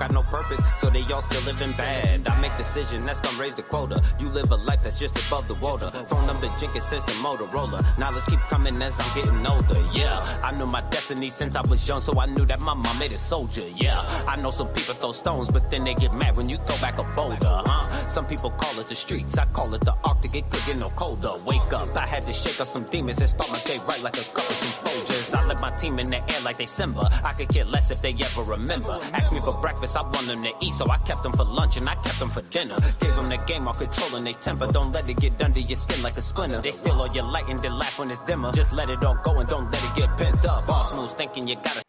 got no purpose, so they all still living bad. I make decisions that's gonna raise the quota. You live a life that's just above the water. Phone number, Jenkins system, Motorola. Knowledge keep coming as I'm getting older. Yeah, I knew my destiny since I was young, so I knew that my mom made a soldier. Yeah, I know some people throw stones, but then they get mad when you throw back a folder. Some people call it the streets, I call it the Arctic. It could get no colder. Wake up, I had to shake up some demons and start my day right like a cup of some Folgers. I left my team in the air like they Simba. I could care less if they ever remember. Ask me for breakfast, I want them to eat, so I kept them for lunch and I kept them for dinner. Gave them the game, all controlling they temper. Don't let it get under your skin like a splinter. They steal all your light and they laugh when it's dimmer. Just let it all go and don't let it get pent up. Boss moves thinking you gotta.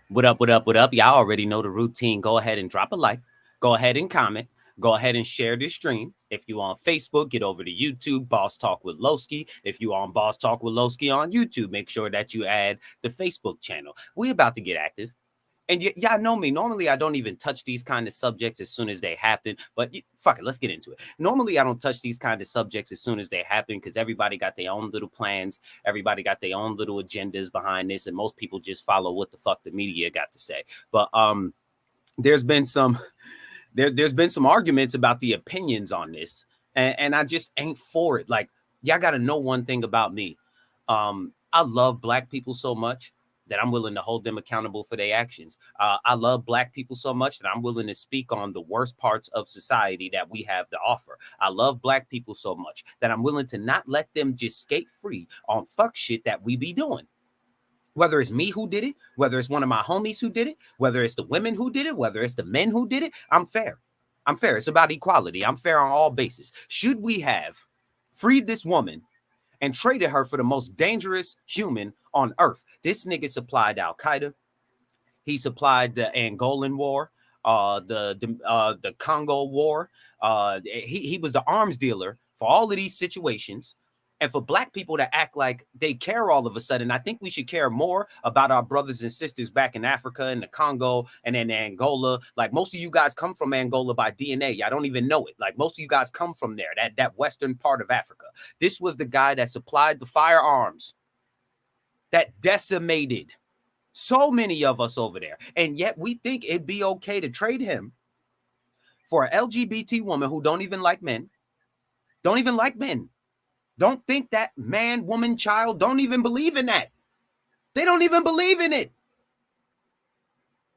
What up, what up, what up? Y'all already know the routine. Go ahead and drop a like. Go ahead and comment. Go ahead and share this stream. If you on Facebook, get over to YouTube, Boss Talk with Lowski. If you on Boss Talk with Lowski on YouTube, make sure that you add the Facebook channel. We about to get active. And y'all know me. Normally, I don't even touch these kind of subjects as soon as they happen. But fuck it, let's get into it. Normally, I don't touch these kind of subjects as soon as they happen because everybody got their own little plans. Everybody got their own little agendas behind this. And most people just follow what the fuck the media got to say. But there's been some arguments about the opinions on this. And I just ain't for it. Like, y'all got to know one thing about me. I love black people so much that I'm willing to hold them accountable for their actions. I love black people so much that I'm willing to speak on the worst parts of society that we have to offer. I love black people so much that I'm willing to not let them just skate free on fuck shit that we be doing. Whether it's me who did it, whether it's one of my homies who did it, whether it's the women who did it, whether it's the men who did it, I'm fair. I'm fair. It's about equality. I'm fair on all bases. Should we have freed this woman and traded her for the most dangerous human on earth? This nigga supplied Al-Qaeda. He supplied the Angolan war, the Congo war. He was the arms dealer for all of these situations. And for black people to act like they care all of a sudden, I think we should care more about our brothers and sisters back in Africa and the Congo and in Angola. Like, most of you guys come from Angola by DNA. I don't even know it. Like, most of you guys come from there, that western part of Africa. This was the guy that supplied the firearms that decimated so many of us over there. And yet we think it'd be okay to trade him for an LGBT woman who don't even like men. Don't even like men. Don't think that man, woman, child, don't even believe in that. They don't even believe in it.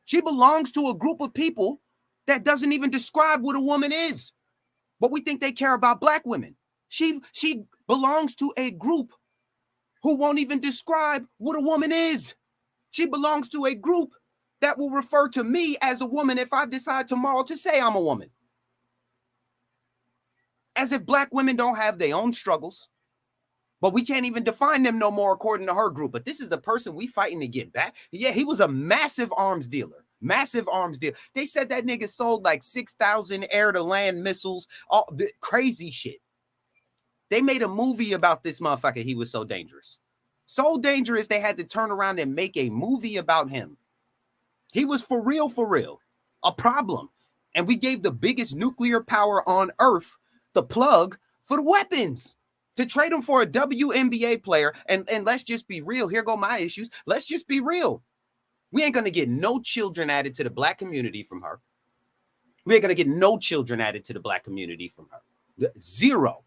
She belongs to a group of people that doesn't even describe what a woman is. But we think they care about black women. She belongs to a group who won't even describe what a woman is. She belongs to a group that will refer to me as a woman if I decide tomorrow to say I'm a woman. As if black women don't have their own struggles, but we can't even define them no more according to her group. But this is the person we fighting to get back. Yeah, he was a massive arms dealer. Massive arms deal. They said that nigga sold like 6,000 air-to-land missiles, all the crazy shit. They made a movie about this motherfucker. He was so dangerous. So dangerous, they had to turn around and make a movie about him. He was for real, a problem. And we gave the biggest nuclear power on earth the plug for the weapons to trade them for a WNBA player. And let's just be real. Here go my issues. Let's just be real. We ain't going to get no children added to the black community from her. We ain't going to get no children added to the black community from her. Zero.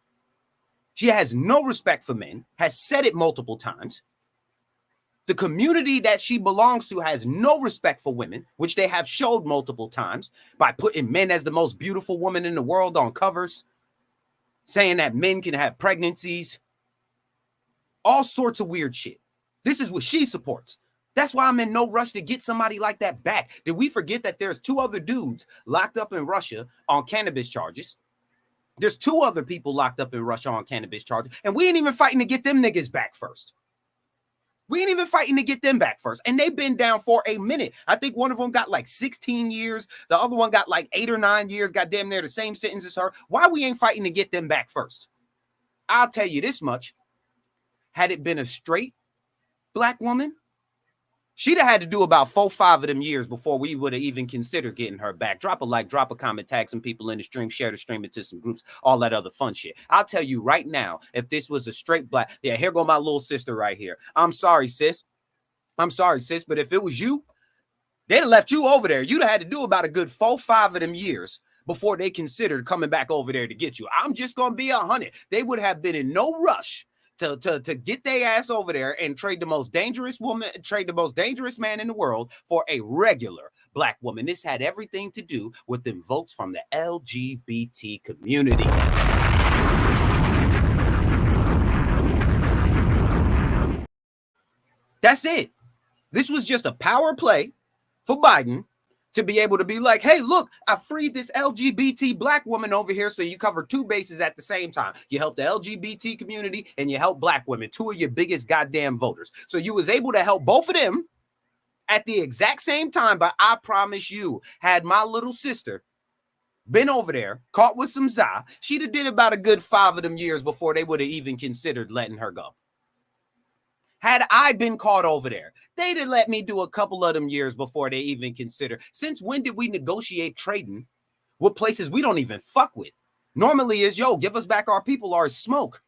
She has no respect for men, has said it multiple times. The community that she belongs to has no respect for women, which they have showed multiple times by putting men as the most beautiful woman in the world on covers, saying that men can have pregnancies, all sorts of weird shit. This is what she supports. That's why I'm in no rush to get somebody like that back. Did we forget that there's 2 other dudes locked up in Russia on cannabis charges? There's 2 other people locked up in Russia on cannabis charges, and we ain't even fighting to get them niggas back first. We ain't even fighting to get them back first. And they've been down for a minute. I think one of them got like 16 years. The other one got like 8 or 9 years, got damn near the same sentence as her. Why we ain't fighting to get them back first? I'll tell you this much. Had it been a straight black woman, she'd have had to do about 4 or 5 of them years before we would have even considered getting her back. Drop a like, drop a comment, tag some people in the stream, share the stream into some groups, all that other fun shit. I'll tell you right now, if this was a straight black, yeah, here go my little sister right here. I'm sorry, sis. But if it was you, They'd have left you over there. You'd have had to do about a good 4-5 of them years before they considered coming back over there to get you. I'm just going to be 100. They would have been in no rush to get their ass over there and trade the most dangerous man in the world for a regular black woman. This had everything to do with them votes from the LGBT community. That's it. This was just a power play for Biden to be able to be like, hey, look, I freed this LGBT black woman over here. So you cover two bases at the same time. You help the LGBT community and you help black women, two of your biggest goddamn voters. So you was able to help both of them at the exact same time. But I promise you, had my little sister been over there, caught with some za, she'd have did about a good 5 of them years before they would have even considered letting her go. Had I been caught over there, they'd have let me do a couple of them years before they even consider. Since when did we negotiate trading with places we don't even fuck with? Normally is, yo, give us back our people or smoke.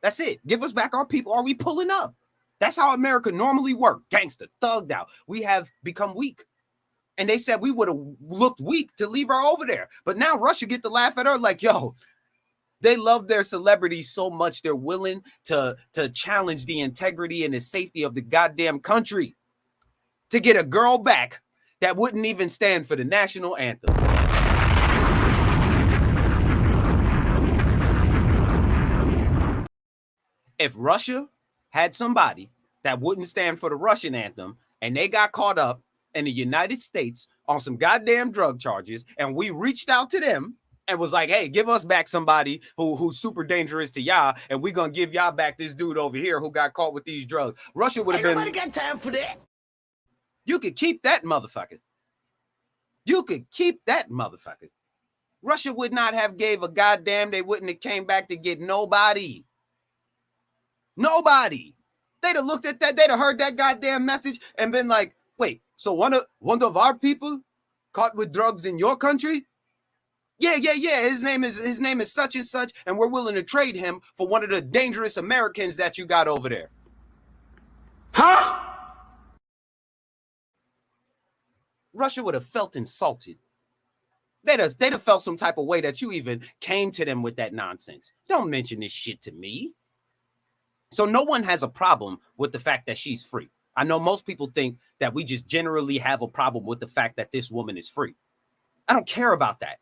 That's it. Give us back our people. Are we pulling up? That's how America normally works. Gangster, thugged out. We have become weak. And they said we would have looked weak to leave her over there. But now Russia get to laugh at her like, yo, they love their celebrities so much they're willing to challenge the integrity and the safety of the goddamn country to get a girl back that wouldn't even stand for the national anthem. If Russia had somebody that wouldn't stand for the Russian anthem and they got caught up in the United States on some goddamn drug charges and we reached out to them and was like, hey, give us back somebody who's super dangerous to y'all, and we're going to give y'all back this dude over here who got caught with these drugs. Russia would have been... Nobody got time for that. You could keep that motherfucker. You could keep that motherfucker. Russia would not have gave a goddamn. They wouldn't have came back to get nobody. Nobody. They'd have looked at that. They'd have heard that goddamn message and been like, wait, so one of our people caught with drugs in your country? Yeah. His name is such and such, and we're willing to trade him for one of the dangerous Americans that you got over there. Huh? Russia would have felt insulted. They'd have felt some type of way that you even came to them with that nonsense. Don't mention this shit to me. So no one has a problem with the fact that she's free. I know most people think that we just generally have a problem with the fact that this woman is free. I don't care about that.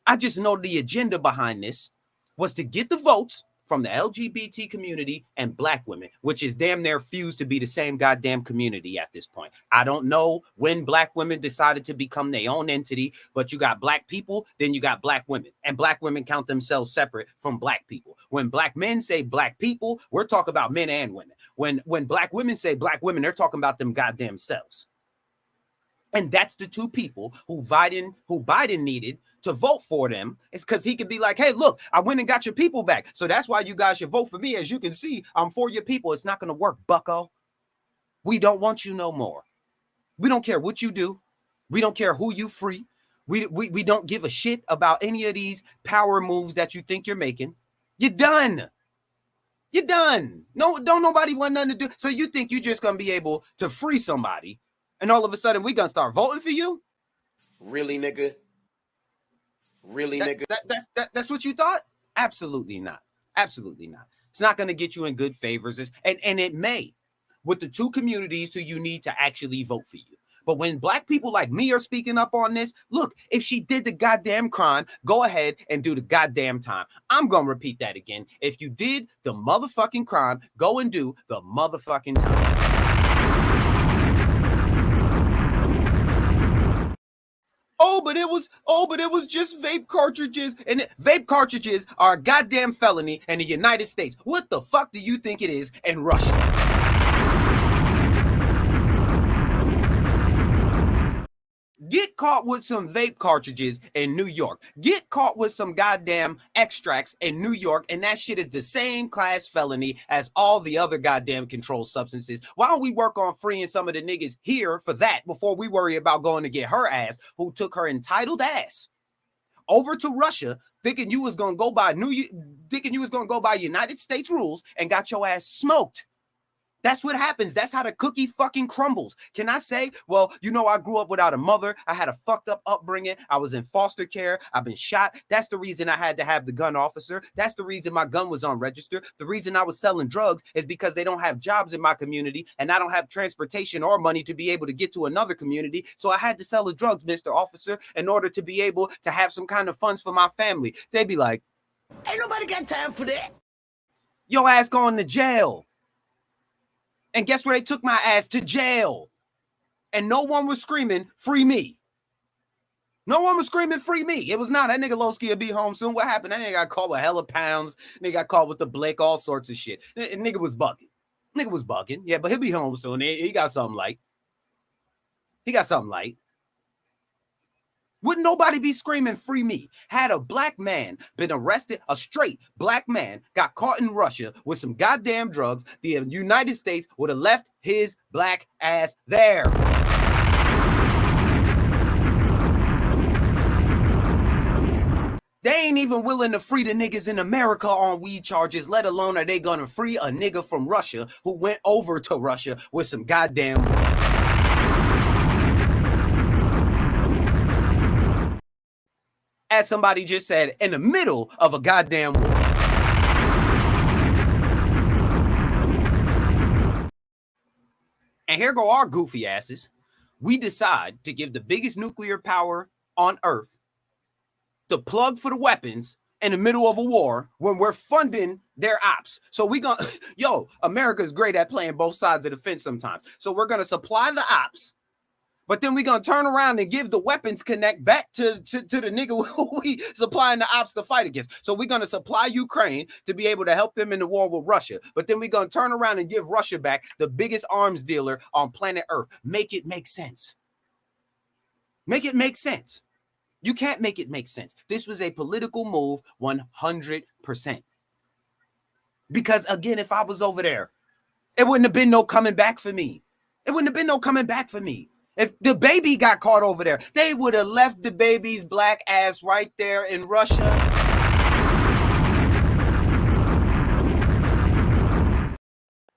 I just know the agenda behind this was to get the votes from the LGBT community and black women, which is damn near fused to be the same goddamn community at this point. I don't know when black women decided to become their own entity, but you got black people, then you got black women, and black women count themselves separate from black people. When black men say black people, we're talking about men and women. When black women say black women, they're talking about them goddamn selves. And that's the two people who Biden needed to vote for them. It's because he could be like, hey, look, I went and got your people back. So that's why you guys should vote for me. As you can see, I'm for your people. It's not going to work, bucko. We don't want you no more. We don't care what you do. We don't care who you free. We don't give a shit about any of these power moves that you think you're making. You're done. You're done. No, don't nobody want nothing to do. So you think you're just going to be able to free somebody and all of a sudden we going to start voting for you? Really, nigga? Really, nigga? That's what you thought? Absolutely not. Absolutely not. It's not going to get you in good favors. And it may with the two communities who you need to actually vote for you. But when black people like me are speaking up on this, look, if she did the goddamn crime, go ahead and do the goddamn time. I'm going to repeat that again. If you did the motherfucking crime, go and do the motherfucking time. Oh, but it was just vape cartridges. And vape cartridges are a goddamn felony in the United States. What the fuck do you think it is in Russia? Get caught with some vape cartridges in New York. Get caught with some goddamn extracts in New York, and that shit is the same class felony as all the other goddamn controlled substances. Why don't we work on freeing some of the niggas here for that before we worry about going to get her ass, who took her entitled ass over to Russia, thinking you was gonna go by United States rules and got your ass smoked. That's what happens. That's how the cookie fucking crumbles. Can I say, well, you know, I grew up without a mother. I had a fucked up upbringing. I was in foster care. I've been shot. That's the reason I had to have the gun officer. That's the reason my gun was unregistered. The reason I was selling drugs is because they don't have jobs in my community and I don't have transportation or money to be able to get to another community. So I had to sell the drugs, Mr. Officer, in order to be able to have some kind of funds for my family. They'd be like, Ain't nobody got time for that. your ass going to jail. And guess where they took my ass? To jail. And no one was screaming, free me. No one was screaming, free me. It was not. That nigga Lowski will be home soon. What happened? That nigga got caught with hella pounds. Nigga got caught with the blick, all sorts of shit. Nigga was bugging. Nigga was bugging. Yeah, but he'll be home soon. He got something light. He got something light. Wouldn't nobody be screaming, free me? Had a black man been arrested, a straight black man got caught in Russia with some goddamn drugs, the United States would have left his black ass there. They ain't even willing to free the niggas in America on weed charges, let alone are they gonna free a nigga from Russia who went over to Russia with some goddamn... As somebody just said, in the middle of a goddamn war. And here go our goofy asses. We decide to give the biggest nuclear power on Earth the plug for the weapons in the middle of a war when we're funding their ops. So we gonna, America's great at playing both sides of the fence sometimes. So we're gonna supply the ops, but then we're going to turn around and give the weapons connect back to the nigga who we supplying the ops to fight against. So we're going to supply Ukraine to be able to help them in the war with Russia. But then we're going to turn around and give Russia back the biggest arms dealer on planet Earth. Make it make sense. Make it make sense. You can't make it make sense. This was a political move 100%. Because again, if I was over there, it wouldn't have been no coming back for me. It wouldn't have been no coming back for me. If the baby got caught over there, they would have left the baby's black ass right there in Russia.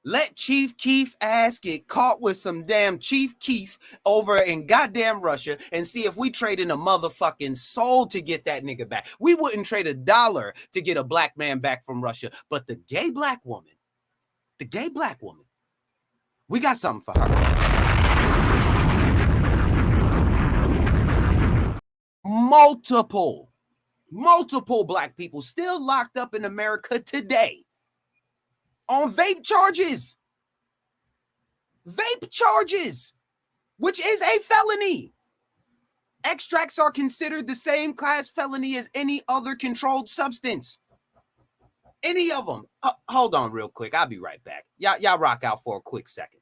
Let Chief Keef ass get caught with some damn Chief Keef over in goddamn Russia and see if we trade in a motherfucking soul to get that nigga back. We wouldn't trade $1 to get a black man back from Russia, but the gay black woman, we got something for her. Multiple black people still locked up in America today on vape charges, which is a felony. Extracts are considered the same class felony as any other controlled substance. Any of them. Hold on real quick. I'll be right back. Y'all rock out for a quick second.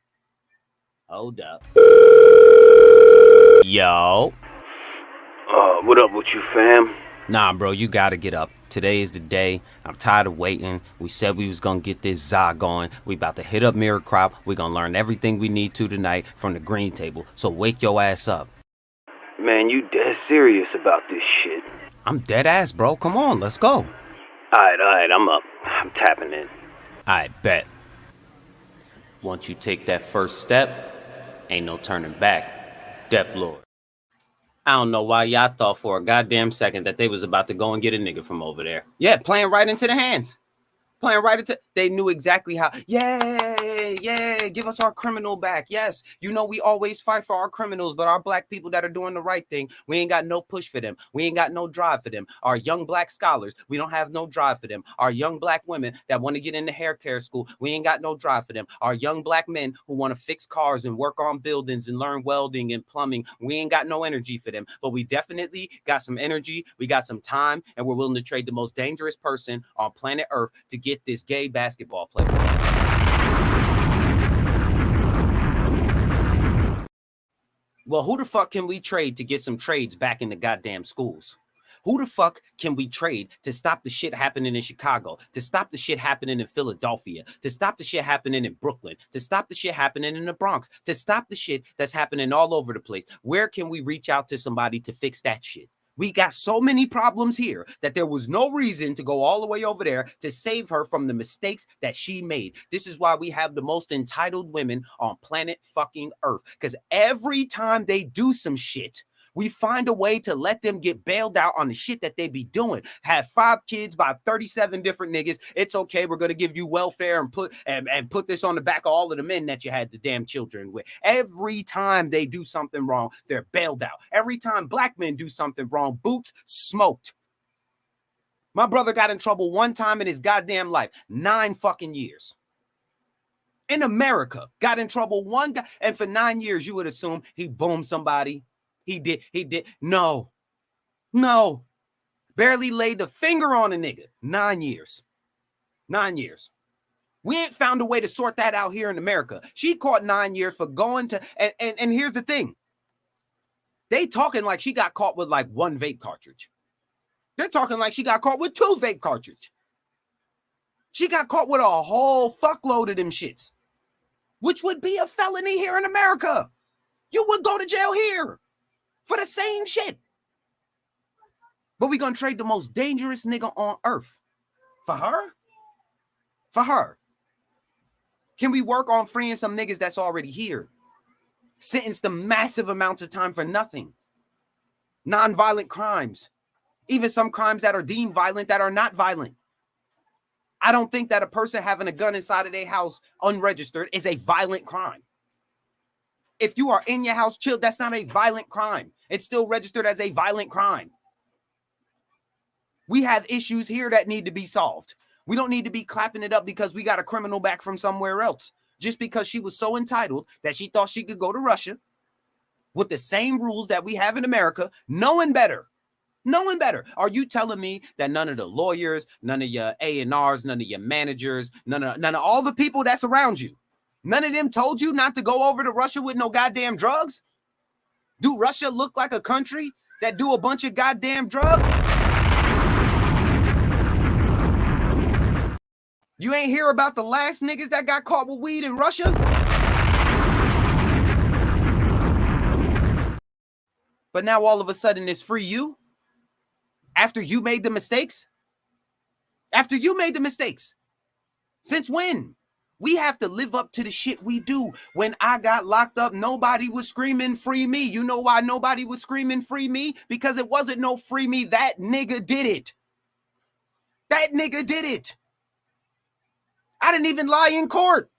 Hold up. Yo. What up with you, fam? Nah, bro, you gotta get up. Today is the day. I'm tired of waiting. We said we was gonna get this za going. We about to hit up Mirror Crop. We gonna learn everything we need to tonight from the green table. So wake your ass up. Man, you dead serious about this shit. I'm dead ass, bro. Come on, let's go. Alright, I'm up. I'm tapping in. I bet. Once you take that first step, ain't no turning back. Dep Lord. I don't know why y'all thought for a goddamn second that they was about to go and get a nigga from over there. Yeah, playing right into the hands. They knew exactly how. Yeah, give us our criminal back. Yes, you know we always fight for our criminals, but our black people that are doing the right thing, we ain't got no push for them. We ain't got no drive for them. Our young black scholars, we don't have no drive for them. Our young black women that want to get into hair care school, we ain't got no drive for them. Our young black men who want to fix cars and work on buildings and learn welding and plumbing, we ain't got no energy for them. But we definitely got some energy, we got some time, and we're willing to trade the most dangerous person on planet Earth to get this gay basketball player. Well, who the fuck can we trade to get some trades back in the goddamn schools? Who the fuck can we trade to stop the shit happening in Chicago, to stop the shit happening in Philadelphia, to stop the shit happening in Brooklyn, to stop the shit happening in the Bronx, to stop the shit that's happening all over the place? Where can we reach out to somebody to fix that shit? We got so many problems here that there was no reason to go all the way over there to save her from the mistakes that she made. This is why we have the most entitled women on planet fucking Earth. Because every time they do some shit, we find a way to let them get bailed out on the shit that they be doing. Have 5 kids by 37 different niggas. It's okay. We're going to give you welfare and put this on the back of all of the men that you had the damn children with. Every time they do something wrong, they're bailed out. Every time black men do something wrong, boots smoked. My brother got in trouble one time in his goddamn life. 9 fucking years. In America, got in trouble one guy. And for 9 years, you would assume he boomed somebody. He did. No. Barely laid the finger on a nigga. 9 years. 9 years. We ain't found a way to sort that out here in America. She caught 9 years for going to, and here's the thing. They talking like she got caught with like 1 vape cartridge. They're talking like she got caught with 2 vape cartridges. She got caught with a whole fuckload of them shits, which would be a felony here in America. You would go to jail here for the same shit. But we gonna trade the most dangerous nigga on earth for her? For her. Can we work on freeing some niggas that's already here? Sentenced to massive amounts of time for nothing. Non-violent crimes. Even some crimes that are deemed violent that are not violent. I don't think that a person having a gun inside of their house unregistered is a violent crime. If you are in your house chilled, that's not a violent crime. It's still registered as a violent crime. We have issues here that need to be solved. We don't need to be clapping it up because we got a criminal back from somewhere else. Just because she was so entitled that she thought she could go to Russia with the same rules that we have in America, knowing better. Knowing better. Are you telling me that none of the lawyers, none of your A&Rs, none of your managers, none of all the people that's around you, none of them told you not to go over to Russia with no goddamn drugs? Do Russia look like a country that do a bunch of goddamn drugs? You ain't hear about the last niggas that got caught with weed in Russia? But now all of a sudden it's free you? After you made the mistakes? After you made the mistakes? Since when? We have to live up to the shit we do. When I got locked up, nobody was screaming free me. You know why nobody was screaming free me? Because it wasn't no free me. That nigga did it. That nigga did it. I didn't even lie in court.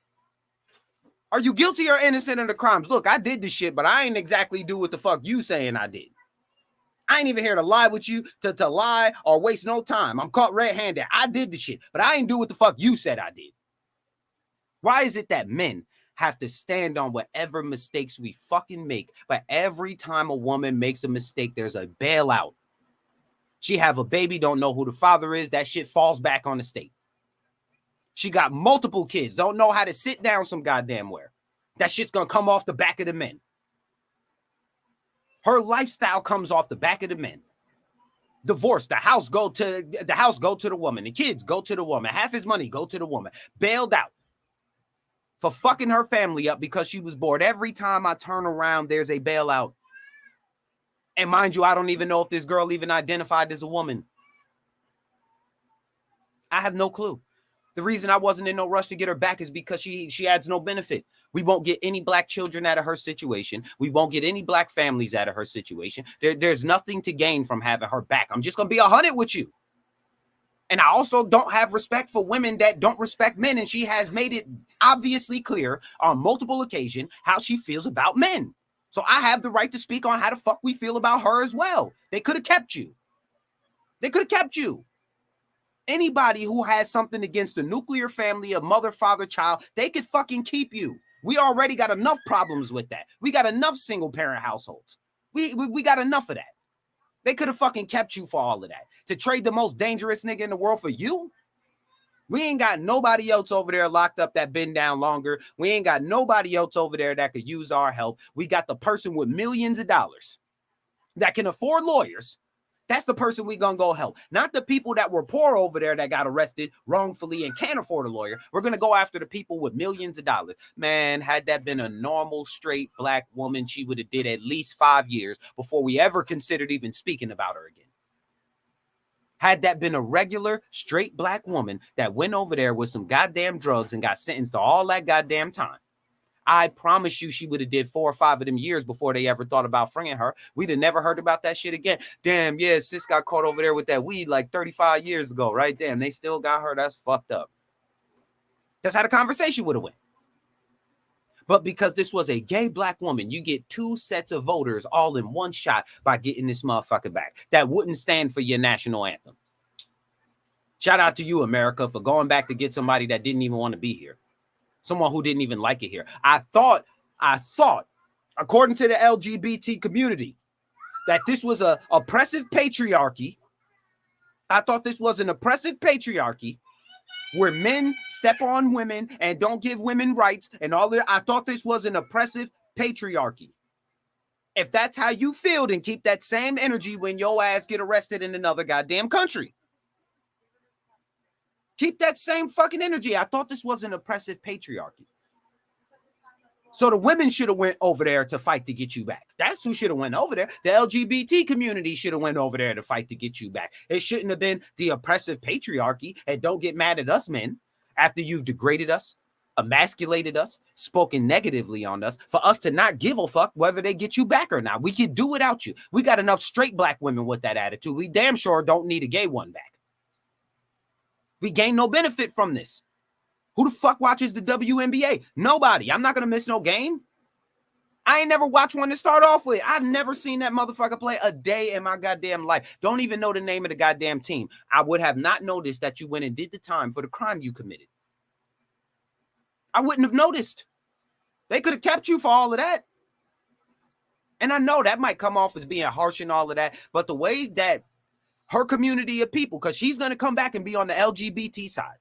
Are you guilty or innocent of the crimes? Look, I did the shit, but I ain't exactly do what the fuck you saying I did. I ain't even here to lie with you, to lie or waste no time. I'm caught red-handed. I did the shit, but I ain't do what the fuck you said I did. Why is it that men have to stand on whatever mistakes we fucking make, but every time a woman makes a mistake, there's a bailout? She have a baby, don't know who the father is, that shit falls back on the state. She got multiple kids, don't know how to sit down some goddamn where. That shit's gonna come off the back of the men. Her lifestyle comes off the back of the men. Divorce, the house go to the woman, the kids go to the woman, half his money go to the woman, bailed out for fucking her family up because she was bored. Every time I turn around, there's a bailout. And mind you, I don't even know if this girl even identified as a woman. I have no clue. The reason I wasn't in no rush to get her back is because she adds no benefit. We won't get any black children out of her situation. We won't get any black families out of her situation. There's nothing to gain from having her back. I'm just going to be 100 with you. And I also don't have respect for women that don't respect men. And she has made it obviously clear on multiple occasions how she feels about men. So I have the right to speak on how the fuck we feel about her as well. They could have kept you. They could have kept you. Anybody who has something against the nuclear family of mother, father, child, they could fucking keep you. We already got enough problems with that. We got enough single parent households. We got enough of that. They could have fucking kept you for all of that. To trade the most dangerous nigga in the world for you? We ain't got nobody else over there locked up that been down longer. We ain't got nobody else over there that could use our help. We got the person with millions of dollars that can afford lawyers That's the person we gonna go help. Not the people that were poor over there that got arrested wrongfully and can't afford a lawyer. We're gonna go after the people with millions of dollars. Man, had that been a normal, straight black woman, she would have did at least 5 years before we ever considered even speaking about her again. Had that been a regular, straight black woman that went over there with some goddamn drugs and got sentenced to all that goddamn time, I promise you she would have did 4 or 5 of them years before they ever thought about freeing her. We'd have never heard about that shit again. Damn, yeah, sis got caught over there with that weed like 35 years ago, right? Damn, they still got her. That's fucked up. That's how the conversation would have went. But because this was a gay black woman, you get 2 sets of voters all in one shot by getting this motherfucker back. That wouldn't stand for your national anthem. Shout out to you, America, for going back to get somebody that didn't even want to be here. Someone who didn't even like it here. I thought, according to the LGBT community, that this was a oppressive patriarchy. I thought this was an oppressive patriarchy where men step on women and don't give women rights and all that. I thought this was an oppressive patriarchy. If that's how you feel, then keep that same energy when your ass get arrested in another goddamn country. Keep that same fucking energy. I thought this was an oppressive patriarchy. So the women should have went over there to fight to get you back. That's who should have went over there. The LGBT community should have went over there to fight to get you back. It shouldn't have been the oppressive patriarchy. And don't get mad at us men after you've degraded us, emasculated us, spoken negatively on us, for us to not give a fuck whether they get you back or not. We can do without you. We got enough straight black women with that attitude. We damn sure don't need a gay one back. We gain no benefit from this. Who the fuck watches the WNBA? Nobody. I'm not going to miss no game. I ain't never watched one to start off with. I've never seen that motherfucker play a day in my goddamn life. Don't even know the name of the goddamn team. I would have not noticed that you went and did the time for the crime you committed. I wouldn't have noticed. They could have kept you for all of that. And I know that might come off as being harsh and all of that, but the way that her community of people, because she's going to come back and be on the LGBT side.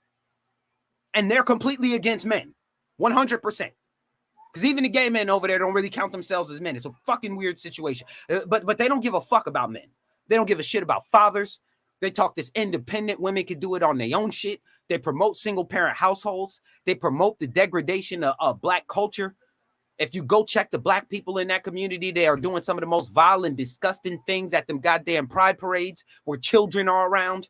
And they're completely against men. 100%. Because even the gay men over there don't really count themselves as men. It's a fucking weird situation. But they don't give a fuck about men. They don't give a shit about fathers. They talk this independent women can do it on their own shit. They promote single parent households. They promote the degradation of black culture. If you go check the black people in that community, they are doing some of the most vile and disgusting things at them goddamn pride parades where children are around.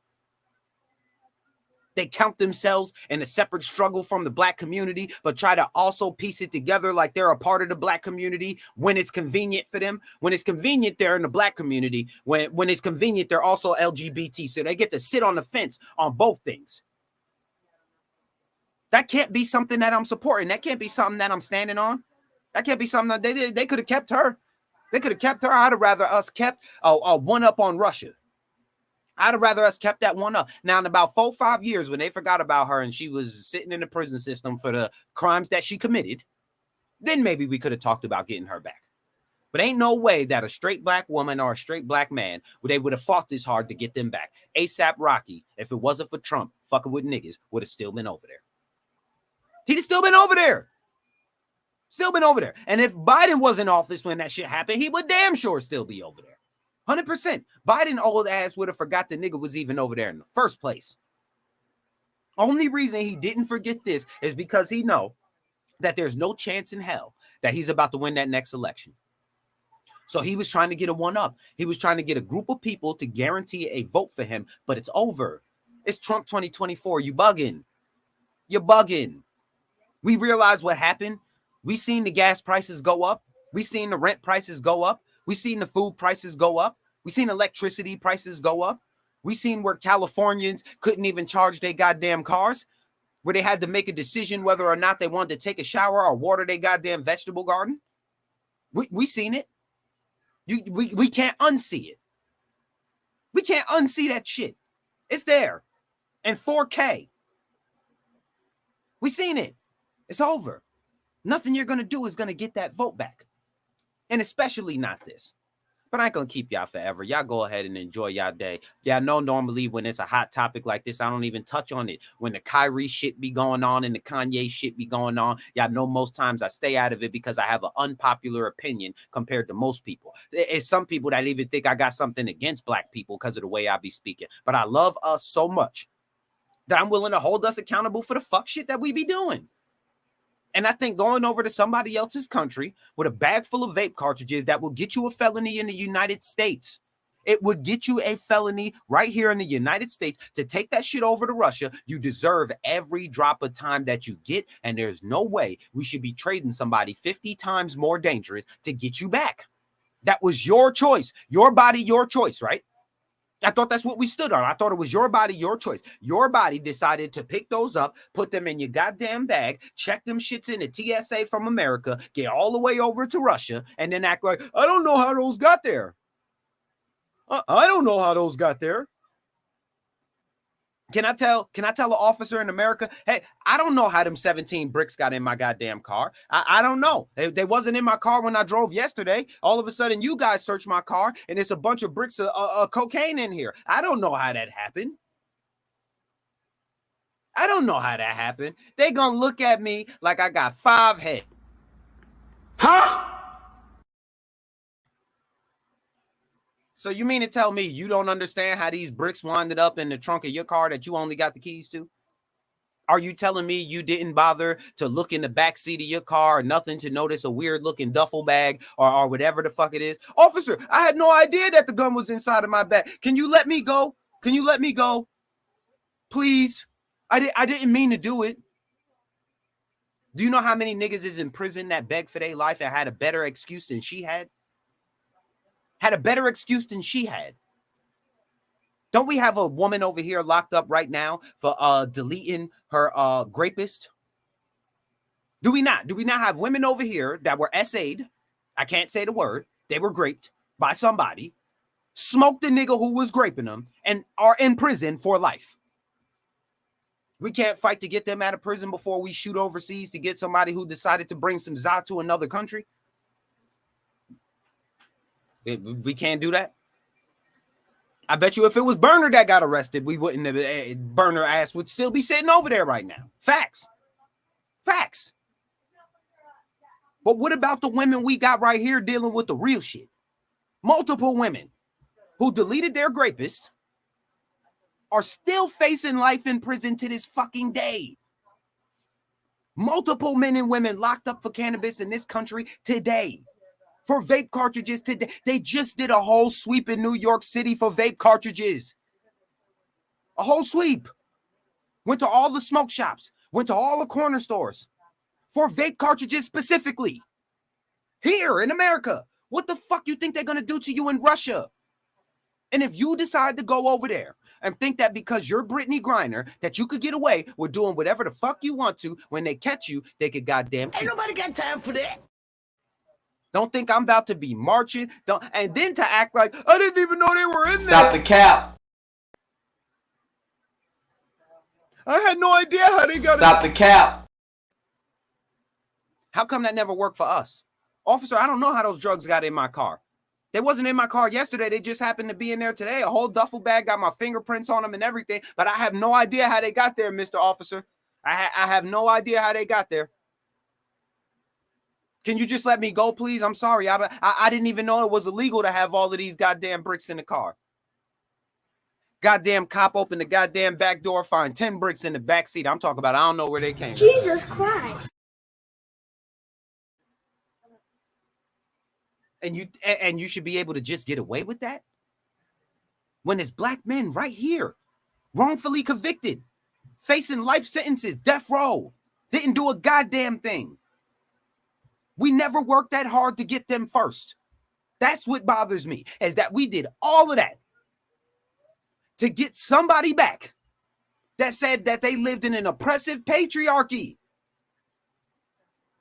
They count themselves in a separate struggle from the black community, but try to also piece it together like they're a part of the black community when it's convenient for them. When it's convenient, they're in the black community. When it's convenient, they're also LGBT. So they get to sit on the fence on both things. That can't be something that I'm supporting. That can't be something that I'm standing on. That can't be something that they could have kept her. They could have kept her. I'd have rather us kept a one up on Russia. I'd have rather us kept that one up. Now, in about 4 or 5 years, when they forgot about her and she was sitting in the prison system for the crimes that she committed, then maybe we could have talked about getting her back. But ain't no way that a straight black woman or a straight black man they would have fought this hard to get them back. ASAP Rocky, if it wasn't for Trump fucking with niggas, would have still been over there. He'd have still been over there. Still been over there. And if Biden was in office when that shit happened, he would damn sure still be over there. 100%. Biden old ass would have forgot the nigga was even over there in the first place. Only reason he didn't forget this is because he know that there's no chance in hell that he's about to win that next election. So he was trying to get a one up. He was trying to get a group of people to guarantee a vote for him, but it's over. It's Trump 2024. You bugging. You're bugging. We realize what happened. We seen the gas prices go up. We seen the rent prices go up. We seen the food prices go up. We seen electricity prices go up. We seen where Californians couldn't even charge their goddamn cars, where they had to make a decision whether or not they wanted to take a shower or water their goddamn vegetable garden. We seen it. We can't unsee it. We can't unsee that shit. It's there in 4K. We seen it. It's over. Nothing you're going to do is going to get that vote back. And especially not this. But I ain't gonna keep y'all forever. Y'all go ahead and enjoy y'all day. Yeah, I know normally when it's a hot topic like this, I don't even touch on it. When the Kyrie shit be going on and the Kanye shit be going on, y'all know most times I stay out of it because I have an unpopular opinion compared to most people. It's some people that even think I got something against black people because of the way I be speaking. But I love us so much that I'm willing to hold us accountable for the fuck shit that we be doing. And I think going over to somebody else's country with a bag full of vape cartridges that will get you a felony in the United States. It would get you a felony right here in the United States to take that shit over to Russia. You deserve every drop of time that you get. And there's no way we should be trading somebody 50 times more dangerous to get you back. That was your choice. Your body, your choice, right? I thought that's what we stood on. I thought it was your body, your choice. Your body decided to pick those up, put them in your goddamn bag, check them shits in the TSA from America, get all the way over to Russia, and then act like, I don't know how those got there. I don't know how those got there. Can I tell an officer in America, hey, I don't know how them 17 bricks got in my goddamn car. I don't know. They wasn't in my car when I drove yesterday. All of a sudden, you guys search my car, and it's a bunch of bricks of cocaine in here. I don't know how that happened. I don't know how that happened. They gonna look at me like I got 5 heads. Huh? So you mean to tell me you don't understand how these bricks winded up in the trunk of your car that you only got the keys to? Are you telling me you didn't bother to look in the back seat of your car or nothing to notice a weird looking duffel bag or whatever the fuck it is? Officer, I had no idea that the gun was inside of my bag. Can you let me go? Can you let me go? Please. I didn't mean to do it. Do you know how many niggas is in prison that begged for their life and had a better excuse than she had? Had a better excuse than she had. Don't we have a woman over here locked up right now for deleting her rapist? Do we not? Do we not have women over here that were SA'd? I can't say the word. They were raped by somebody, smoked the nigga who was raping them, and are in prison for life. We can't fight to get them out of prison before we shoot overseas to get somebody who decided to bring some za to another country. We can't do that. I bet you if it was Burner that got arrested, we wouldn't have. Burner ass would still be sitting over there right now. Facts. Facts. But what about the women we got right here dealing with the real shit? Multiple women who deleted their rapists are still facing life in prison to this fucking day. Multiple men and women locked up for cannabis in this country today. For vape cartridges today. They just did a whole sweep in New York City for vape cartridges. A whole sweep. Went to all the smoke shops. Went to all the corner stores. For vape cartridges specifically. Here in America. What the fuck you think they're going to do to you in Russia? And if you decide to go over there and think that because you're Brittney Griner, that you could get away with doing whatever the fuck you want to, when they catch you, they could goddamn kill you. Ain't nobody got time for that. Don't think I'm about to be marching. And then to act like, I didn't even know they were in there. Stop the cap. I had no idea how they got Stop the cap. How come that never worked for us? Officer, I don't know how those drugs got in my car. They wasn't in my car yesterday. They just happened to be in there today. A whole duffel bag, got my fingerprints on them and everything. But I have no idea how they got there, Mr. Officer. I have no idea how they got there. Can you just let me go, please? I'm sorry. I didn't even know it was illegal to have all of these goddamn bricks in the car. Goddamn cop opened the goddamn back door, find 10 bricks in the back seat. I'm talking about I don't know where they came from. Jesus Christ. And you should be able to just get away with that? When it's black men right here, wrongfully convicted, facing life sentences, death row, didn't do a goddamn thing. We never worked that hard to get them first. That's what bothers me, is that we did all of that to get somebody back that said that they lived in an oppressive patriarchy.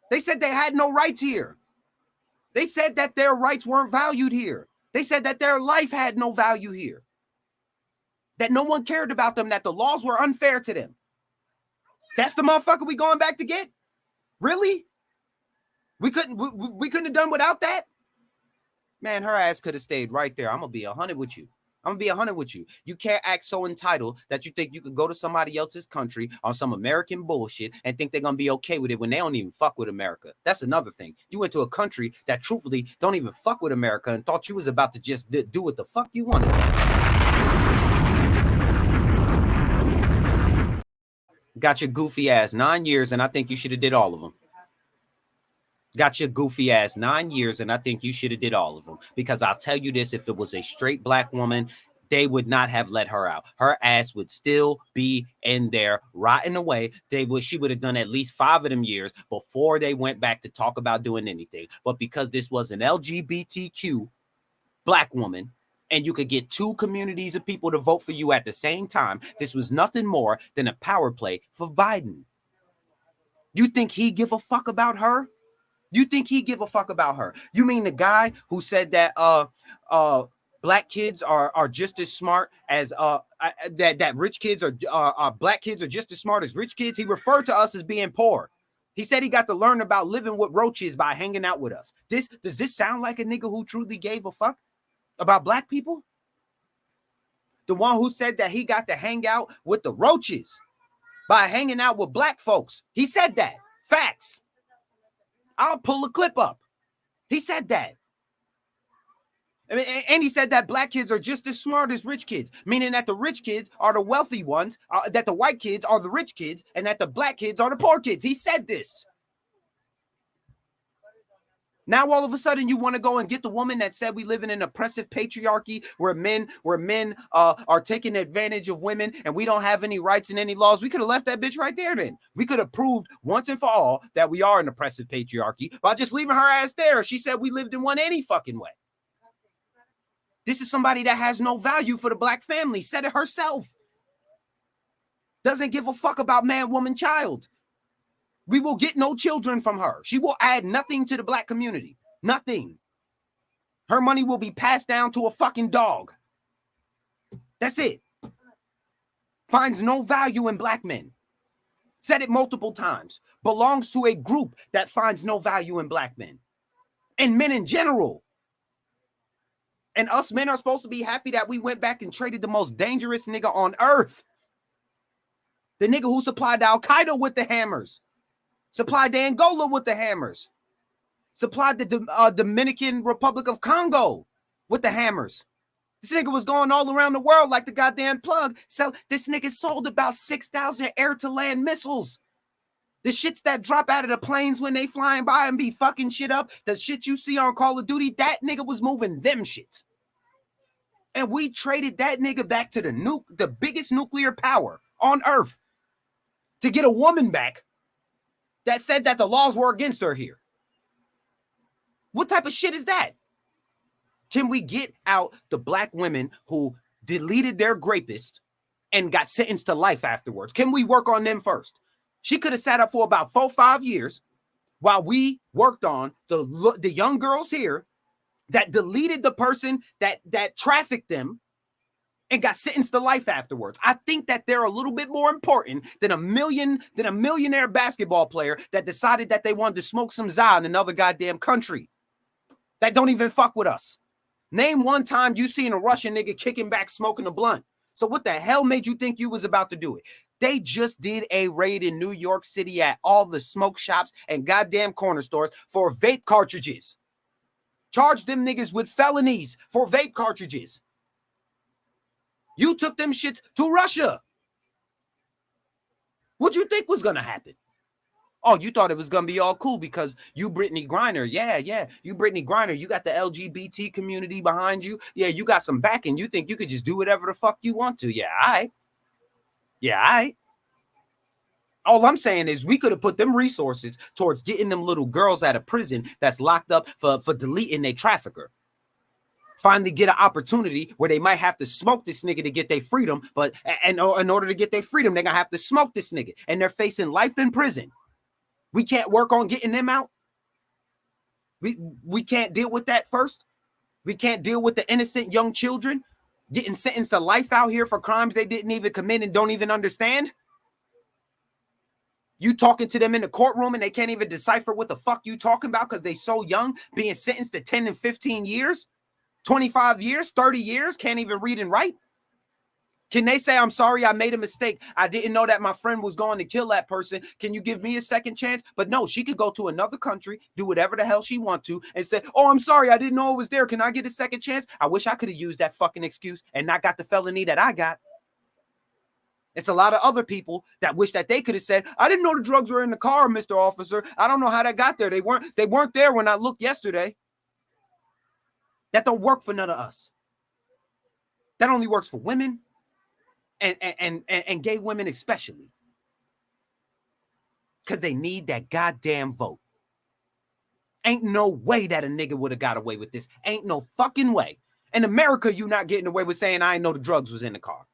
They said they had no rights here. They said that their rights weren't valued here. They said that their life had no value here. That no one cared about them, that the laws were unfair to them. That's the motherfucker we going back to get? Really? We couldn't have done without that? Man, her ass could have stayed right there. I'm gonna be 100 with you. I'm gonna be 100 with you. You can't act so entitled that you think you could go to somebody else's country on some American bullshit and think they're gonna be okay with it when they don't even fuck with America. That's another thing. You went to a country that truthfully don't even fuck with America and thought you was about to just do what the fuck you wanted. Got your goofy ass 9 years, and I think you should have did all of them. Got your goofy ass 9 years, and I think you should have did all of them. Because I'll tell you this, if it was a straight black woman, they would not have let her out. Her ass would still be in there rotting away. She would have done at least 5 of them years before they went back to talk about doing anything. But because this was an LGBTQ black woman, and you could get 2 communities of people to vote for you at the same time, this was nothing more than a power play for Biden. You think he give a fuck about her? You think he give a fuck about her? You mean the guy who said that black kids are just as smart as that rich kids are black kids are just as smart as rich kids? He referred to us as being poor. He said he got to learn about living with roaches by hanging out with us. Does this sound like a nigga who truly gave a fuck about black people? The one who said that he got to hang out with the roaches by hanging out with black folks. He said that. Facts. I'll pull a clip up. He said that. I mean, and he said that black kids are just as smart as rich kids, meaning that the rich kids are the wealthy ones, that the white kids are the rich kids, and that the black kids are the poor kids. He said this. Now all of a sudden you want to go and get the woman that said we live in an oppressive patriarchy where men are taking advantage of women and we don't have any rights and any laws. We could have left that bitch right there then. We could have proved once and for all that we are an oppressive patriarchy by just leaving her ass there. She said we lived in one any fucking way. This is somebody that has no value for the black family. Said it herself. Doesn't give a fuck about man, woman, child. We will get no children from her. She will add nothing to the black community. Nothing. Her money will be passed down to a fucking dog. That's it. Finds no value in black men. Said it multiple times. Belongs to a group that finds no value in black men. And men in general. And us men are supposed to be happy that we went back and traded the most dangerous nigga on earth. The nigga who supplied Al-Qaeda with the hammers. Supplied the Angola with the hammers. Supplied the Dominican Republic of Congo with the hammers. This nigga was going all around the world like the goddamn plug. So this nigga sold about 6,000 air-to-land missiles. The shits that drop out of the planes when they flying by and be fucking shit up. The shit you see on Call of Duty, that nigga was moving them shits. And we traded that nigga back to the biggest nuclear power on earth to get a woman back that said that the laws were against her here. What type of shit is that? Can we get out the black women who deleted their rapist and got sentenced to life afterwards? Can we work on them first? She could have sat up for about 4 or 5 years while we worked on the young girls here that deleted the person that trafficked them and got sentenced to life afterwards. I think that they're a little bit more important than a millionaire basketball player that decided that they wanted to smoke some za in another goddamn country that don't even fuck with us. Name one time you seen a Russian nigga kicking back smoking a blunt. So what the hell made you think you was about to do it? They just did a raid in New York City at all the smoke shops and goddamn corner stores for vape cartridges. Charged them niggas with felonies for vape cartridges. You took them shits to Russia. What'd you think was going to happen? Oh, you thought it was going to be all cool because you Brittney Griner. Yeah. You Brittney Griner. You got the LGBT community behind you. Yeah, you got some backing. You think you could just do whatever the fuck you want to. Yeah, all right. All I'm saying is we could have put them resources towards getting them little girls out of prison that's locked up for deleting their trafficker. Finally get an opportunity where they might have to smoke this nigga to get their freedom, but in order to get their freedom, they're going to have to smoke this nigga, and they're facing life in prison. We can't work on getting them out. We can't deal with that first. We can't deal with the innocent young children getting sentenced to life out here for crimes they didn't even commit and don't even understand. You talking to them in the courtroom and they can't even decipher what the fuck you talking about because they so young, being sentenced to 10 and 15 years. 25 years, 30 years, can't even read and write? Can they say, I'm sorry, I made a mistake. I didn't know that my friend was going to kill that person. Can you give me a second chance? But no, she could go to another country, do whatever the hell she wants to, and say, oh, I'm sorry, I didn't know it was there. Can I get a second chance? I wish I could have used that fucking excuse and not got the felony that I got. It's a lot of other people that wish that they could have said, I didn't know the drugs were in the car, Mr. Officer. I don't know how that got there. They weren't there when I looked yesterday. That don't work for none of us. That only works for women and gay women especially. Because they need that goddamn vote. Ain't no way that a nigga would have got away with this. Ain't no fucking way. In America, you not getting away with saying, I didn't know the drugs was in the car.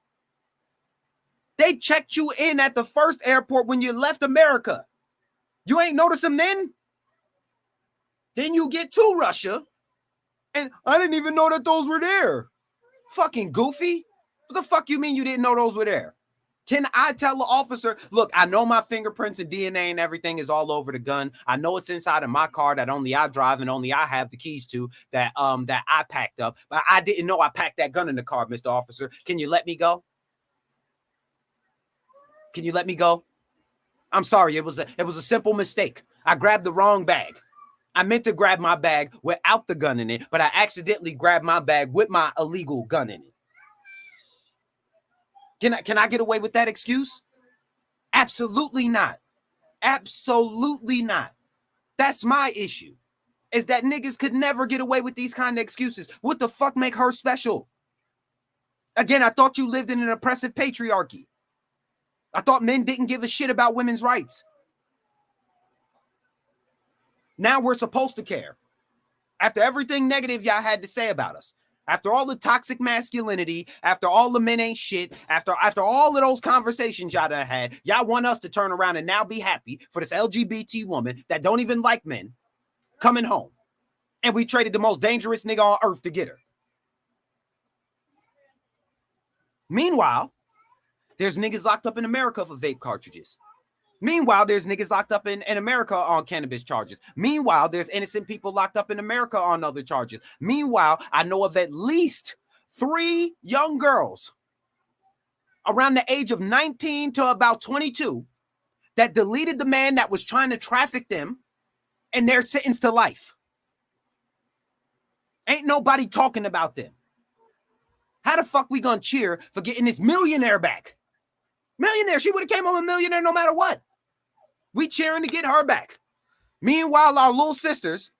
They checked you in at the first airport when you left America. You ain't notice them then? Then you get to Russia, and I didn't even know that those were there. Fucking goofy. What the fuck you mean you didn't know those were there? Can I tell the officer, look, I know my fingerprints and DNA and everything is all over the gun. I know it's inside of my car that only I drive and only I have the keys to, that I packed up. But I didn't know I packed that gun in the car, Mr. Officer. Can you let me go? Can you let me go? I'm sorry. It was a simple mistake. I grabbed the wrong bag. I meant to grab my bag without the gun in it, but I accidentally grabbed my bag with my illegal gun in it. Can I get away with that excuse? Absolutely not. Absolutely not. That's my issue. Is that niggas could never get away with these kind of excuses. What the fuck make her special? Again, I thought you lived in an oppressive patriarchy. I thought men didn't give a shit about women's rights. Now we're supposed to care. After everything negative y'all had to say about us, after all the toxic masculinity, after all the men ain't shit, after all of those conversations y'all done had, y'all want us to turn around and now be happy for this LGBT woman that don't even like men coming home. And we traded the most dangerous nigga on earth to get her. Meanwhile, there's niggas locked up in America for vape cartridges. Meanwhile, there's niggas locked up in America on cannabis charges. Meanwhile, there's innocent people locked up in America on other charges. Meanwhile, I know of at least 3 young girls around the age of 19 to about 22 that deleted the man that was trying to traffic them, and they're sentenced to life. Ain't nobody talking about them. How the fuck we gonna cheer for getting this millionaire back? Millionaire, she would have came home a millionaire no matter what. We cheering to get her back. Meanwhile, our little sisters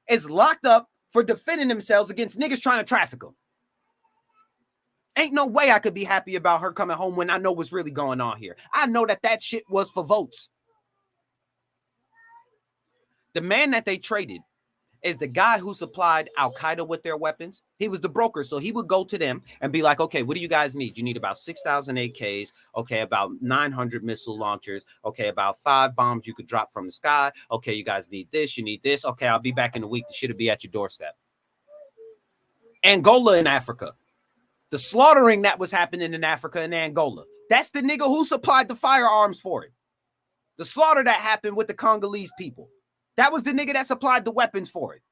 is locked up for defending themselves against niggas trying to traffic them. Ain't no way I could be happy about her coming home when I know what's really going on here. I know that shit was for votes. The man that they traded is the guy who supplied Al-Qaeda with their weapons. He was the broker, so he would go to them and be like, okay, what do you guys need? You need about 6,000 AKs, okay, about 900 missile launchers, okay, about 5 bombs you could drop from the sky. Okay, you guys need this, you need this. Okay, I'll be back in a week. The shit will be at your doorstep. Angola in Africa. The slaughtering that was happening in Africa and Angola. That's the nigga who supplied the firearms for it. The slaughter that happened with the Congolese people. That was the nigga that supplied the weapons for it.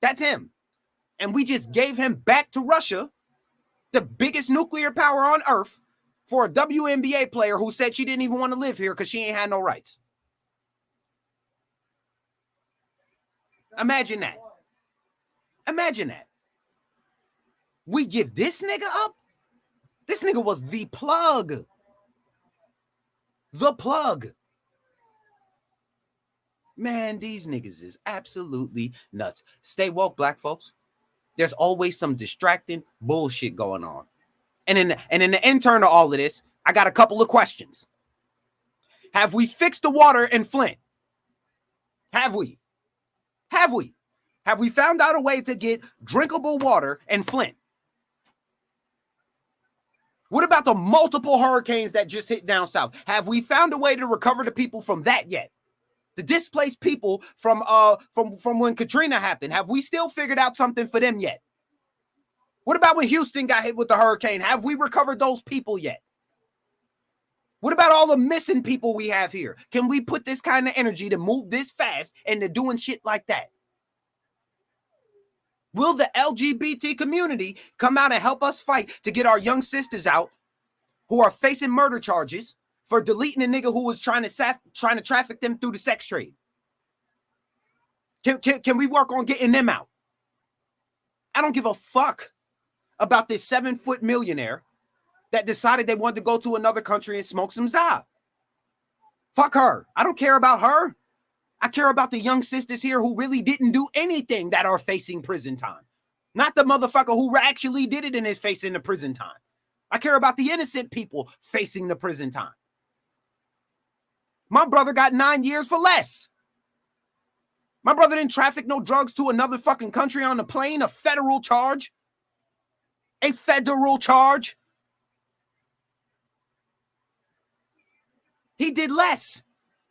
That's him. And we just gave him back to Russia, the biggest nuclear power on earth, for a WNBA player who said she didn't even want to live here because she ain't had no rights. Imagine that. Imagine that. We give this nigga up? This nigga was the plug. The plug. Man, these niggas is absolutely nuts. Stay woke, black folks. There's always some distracting bullshit going on. And in the intern of all of this, I got a couple of questions. Have we fixed the water in Flint? Have we? Have we? Have we found out a way to get drinkable water in Flint? What about the multiple hurricanes that just hit down south? Have we found a way to recover the people from that yet? The displaced people from when Katrina happened. Have we still figured out something for them yet? What about when Houston got hit with the hurricane? Have we recovered those people yet? What about all the missing people we have here? Can we put this kind of energy to move this fast into doing shit like that? Will the LGBT community come out and help us fight to get our young sisters out who are facing murder charges for deleting a nigga who was trying to traffic them through the sex trade? Can we work on getting them out? I don't give a fuck about this 7-foot millionaire that decided they wanted to go to another country and smoke some za. Fuck her. I don't care about her. I care about the young sisters here who really didn't do anything that are facing prison time. Not the motherfucker who actually did it and is facing the prison time. I care about the innocent people facing the prison time. My brother got 9 years for less. My brother didn't traffic no drugs to another fucking country on the plane, a federal charge. A federal charge. He did less.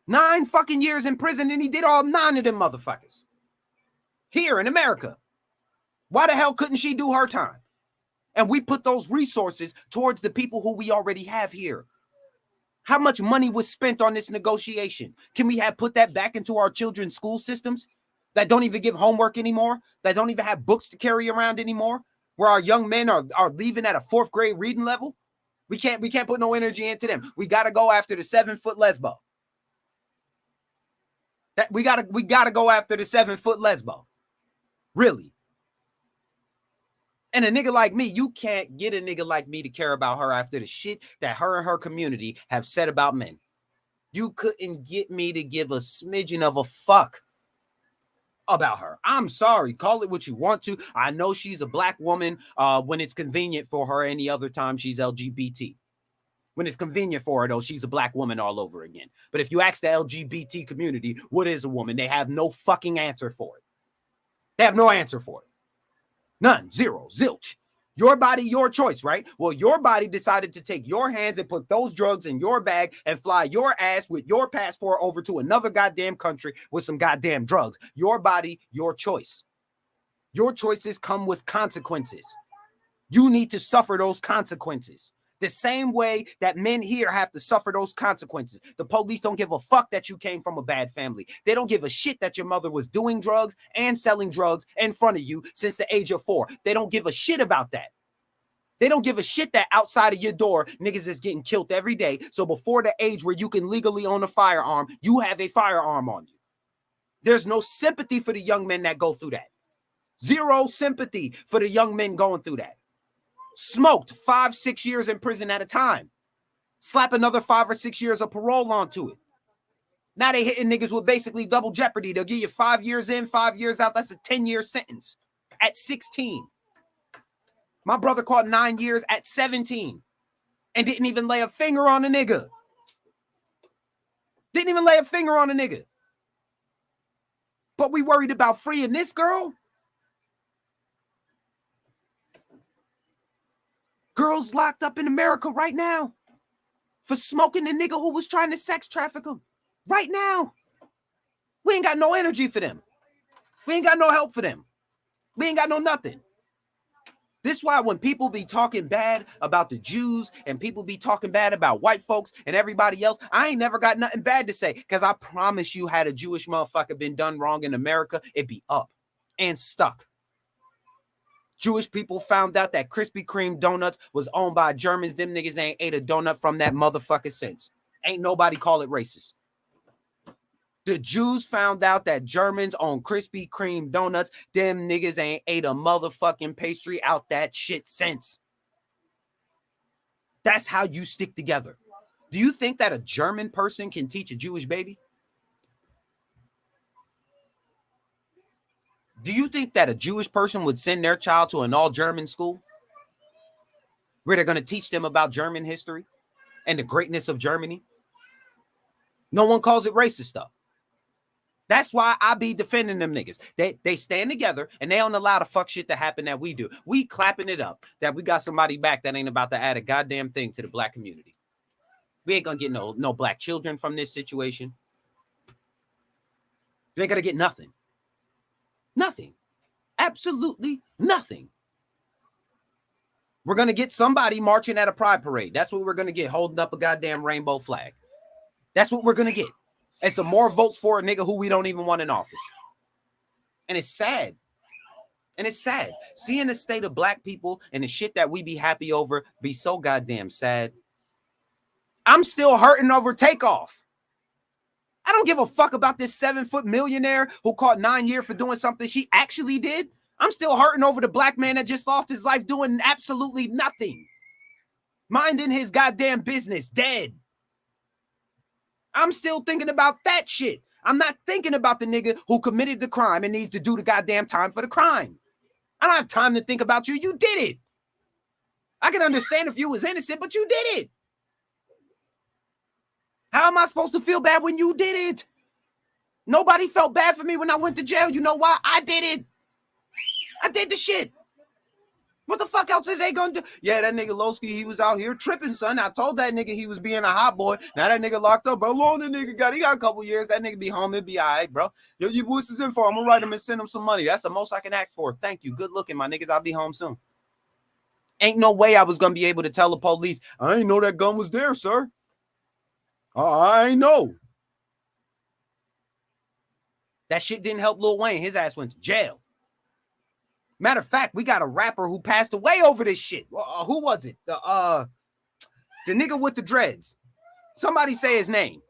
9 fucking years in prison, and he did all 9 of them motherfuckers. Here in America. Why the hell couldn't she do her time? And we put those resources towards the people who we already have here. How much money was spent on this negotiation? Can we have put that back into our children's school systems that don't even give homework anymore, that don't even have books to carry around anymore, where our young men are leaving at a 4th grade reading level? We can't put no energy into them. We got to go after the 7-foot lesbo. That we gotta go after the 7-foot lesbo. Really. And a nigga like me, you can't get a nigga like me to care about her after the shit that her and her community have said about men. You couldn't get me to give a smidgen of a fuck about her. I'm sorry. Call it what you want to. I know she's a black woman when it's convenient for her. Any other time she's LGBT. When it's convenient for her, though, she's a black woman all over again. But if you ask the LGBT community, what is a woman? They have no fucking answer for it. They have no answer for it. None. Zero. Zilch. Your body, your choice, right? Well, your body decided to take your hands and put those drugs in your bag and fly your ass with your passport over to another goddamn country with some goddamn drugs. Your body, your choice. Your choices come with consequences. You need to suffer those consequences. The same way that men here have to suffer those consequences. The police don't give a fuck that you came from a bad family. They don't give a shit that your mother was doing drugs and selling drugs in front of you since the age of 4. They don't give a shit about that. They don't give a shit that outside of your door, niggas is getting killed every day. So before the age where you can legally own a firearm, you have a firearm on you. There's no sympathy for the young men that go through that. Zero sympathy for the young men going through that. Smoked 5-6 years in prison at a time. Slap another 5 or 6 years of parole onto it. Now they hitting niggas with basically double jeopardy. They'll give you 5 years in, 5 years out. That's a 10-year sentence at 16. My brother caught 9 years at 17 and didn't even lay a finger on a nigga. Didn't even lay a finger on a nigga. But we worried about freeing this girl? Girls locked up in America right now for smoking the nigga who was trying to sex traffic them. Right now. We ain't got no energy for them. We ain't got no help for them. We ain't got no nothing. This is why when people be talking bad about the Jews and people be talking bad about white folks and everybody else, I ain't never got nothing bad to say, because I promise you, had a Jewish motherfucker been done wrong in America, it'd be up and stuck. Jewish people found out that Krispy Kreme donuts was owned by Germans. Them niggas ain't ate a donut from that motherfucker since. Ain't nobody call it racist. The Jews found out that Germans own Krispy Kreme donuts. Them niggas ain't ate a motherfucking pastry out that shit since. That's how you stick together. Do you think that a German person can teach a Jewish baby? Do you think that a Jewish person would send their child to an all-German school where they're going to teach them about German history and the greatness of Germany? No one calls it racist stuff. That's why I be defending them niggas. They stand together and they don't allow the fuck shit to happen that we do. We clapping it up that we got somebody back that ain't about to add a goddamn thing to the black community. We ain't going to get no black children from this situation. We ain't going to get nothing. Nothing. Absolutely nothing. We're going to get somebody marching at a pride parade. That's what we're going to get, holding up a goddamn rainbow flag. That's what we're going to get. And some more votes for a nigga who we don't even want in office. And it's sad. And it's sad. Seeing the state of black people and the shit that we be happy over be so goddamn sad. I'm still hurting over Takeoff. I don't give a fuck about this 7-foot millionaire who caught 9 years for doing something she actually did. I'm still hurting over the black man that just lost his life doing absolutely nothing. Minding his goddamn business, dead. I'm still thinking about that shit. I'm not thinking about the nigga who committed the crime and needs to do the goddamn time for the crime. I don't have time to think about you. You did it. I can understand if you was innocent, but you did it. How am I supposed to feel bad when you did it? Nobody felt bad for me when I went to jail. You know why? I did it. I did the shit. What the fuck else is they gonna do? Yeah, that nigga Lowski, he was out here tripping, son. I told that nigga he was being a hot boy. Now that nigga locked up. How long the nigga got? He got a couple years. That nigga be home. It'll be all right, bro. Yo, you what's his info? I'm gonna write him and send him some money. That's the most I can ask for. Thank you. Good looking, my niggas. I'll be home soon. Ain't no way I was gonna be able to tell the police, I ain't know that gun was there, sir. I ain't know. That shit didn't help Lil Wayne. His ass went to jail. Matter of fact, we got a rapper who passed away over this shit. Who was it? The nigga with the dreads. Somebody say his name.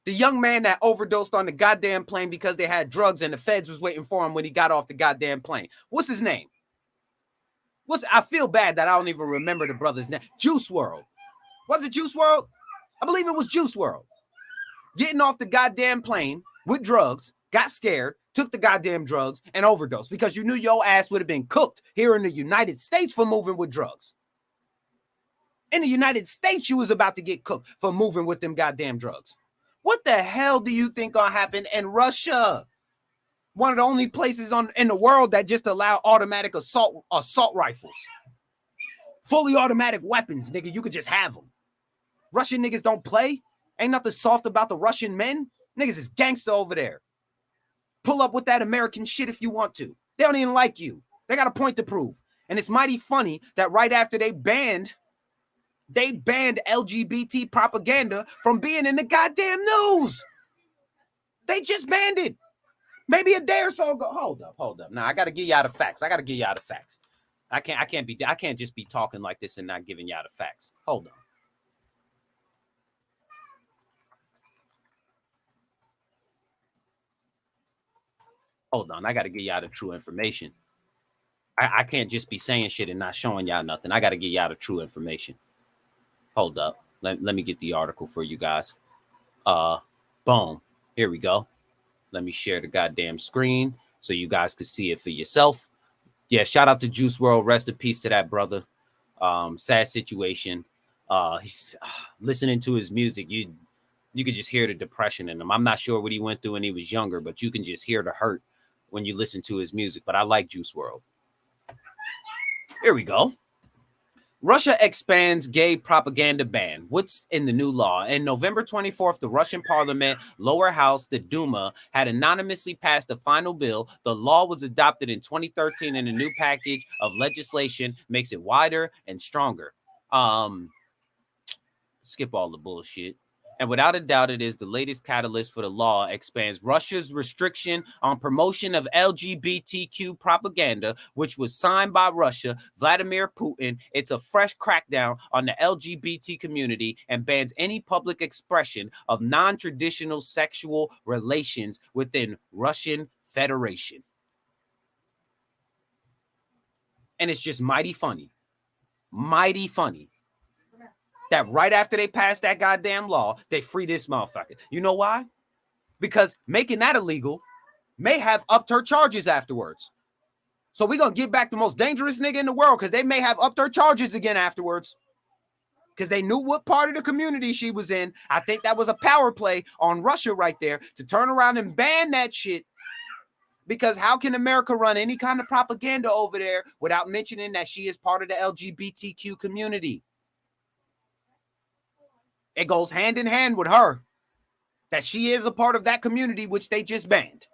The young man that overdosed on the goddamn plane because they had drugs and the feds was waiting for him when he got off the goddamn plane. What's his name? I feel bad that I don't even remember the brother's name. Juice WRLD. Was it Juice WRLD? I believe it was Juice WRLD. Getting off the goddamn plane with drugs, got scared, took the goddamn drugs, and overdosed because you knew your ass would have been cooked here in the United States for moving with drugs. In the United States, you was about to get cooked for moving with them goddamn drugs. What the hell do you think gonna happen in Russia? One of the only places in the world that just allow automatic assault rifles. Fully automatic weapons, nigga. You could just have them. Russian niggas don't play. Ain't nothing soft about the Russian men. Niggas is gangster over there. Pull up with that American shit if you want to. They don't even like you. They got a point to prove. And it's mighty funny that right after they banned LGBT propaganda from being in the goddamn news. They just banned it. Maybe a day or so ago. Hold up. Now I gotta give y'all the facts. I can't just be talking like this and not giving y'all the facts. Hold on. I got to give y'all the true information. I can't just be saying shit and not showing y'all nothing. I got to give y'all the true information. Hold up. Let me get the article for you guys. Boom. Here we go. Let me share the goddamn screen so you guys can see it for yourself. Yeah, shout out to Juice WRLD. Rest in peace to that brother. Sad situation. He's listening to his music. You could just hear the depression in him. I'm not sure what he went through when he was younger, but you can just hear the hurt when you listen to his music. But I like Juice WRLD. Here we go. Russia expands gay propaganda ban. What's in the new law? In November 24th, the Russian parliament, lower house, the Duma, had anonymously passed the final bill. The law was adopted in 2013, and a new package of legislation makes it wider and stronger. Skip all the bullshit. And without a doubt, it is the latest catalyst for the law expands Russia's restriction on promotion of LGBTQ propaganda, which was signed by Russia, Vladimir Putin. It's a fresh crackdown on the LGBT community and bans any public expression of non-traditional sexual relations within Russian Federation. And it's just mighty funny that right after they passed that goddamn law, they free this motherfucker. You know why? Because making that illegal may have upped her charges afterwards. So we're going to get back the most dangerous nigga in the world because they may have upped her charges again afterwards. Because they knew what part of the community she was in. I think that was a power play on Russia right there to turn around and ban that shit. Because how can America run any kind of propaganda over there without mentioning that she is part of the LGBTQ community? It goes hand in hand with her that she is a part of that community, which they just banned.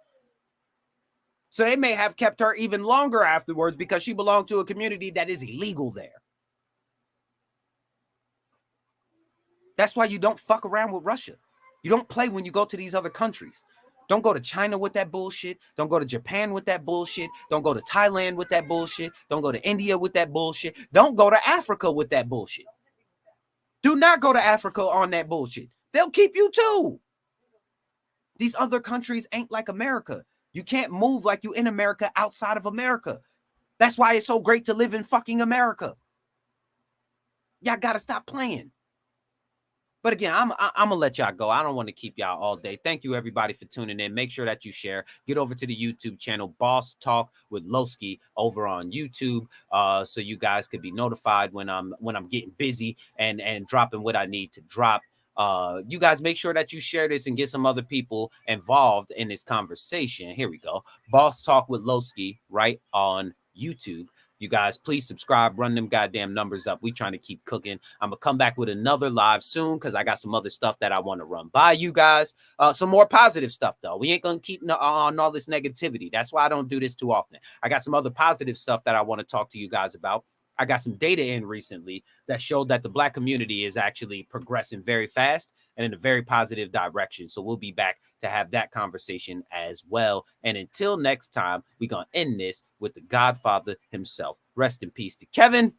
So they may have kept her even longer afterwards because she belonged to a community that is illegal there. That's why you don't fuck around with Russia. You don't play when you go to these other countries. Don't go to China with that bullshit. Don't go to Japan with that bullshit. Don't go to Thailand with that bullshit. Don't go to India with that bullshit. Don't go to Africa with that bullshit. Do not go to Africa on that bullshit. They'll keep you too. These other countries ain't like America. You can't move like you in America outside of America. That's why it's so great to live in fucking America. Y'all gotta stop playing. But again, I'm gonna let y'all go. I don't want to keep y'all all day. Thank you everybody for tuning in. Make sure that you share. Get over to the YouTube channel, Boss Talk with Lowski, over on YouTube, so you guys could be notified when I'm getting busy and dropping what I need to drop. You guys make sure that you share this and get some other people involved in this conversation. Here we go. Boss Talk with Lowski, right on YouTube. You guys, please subscribe, run them goddamn numbers up. We trying to keep cooking. I'm going to come back with another live soon because I got some other stuff that I want to run by you guys. Some more positive stuff, though. We ain't going to keep on all this negativity. That's why I don't do this too often. I got some other positive stuff that I want to talk to you guys about. I got some data in recently that showed that the Black community is actually progressing very fast and in a very positive direction. So we'll be back to have that conversation as well. And until next time, we're going to end this with the Godfather himself. Rest in peace to Kevin.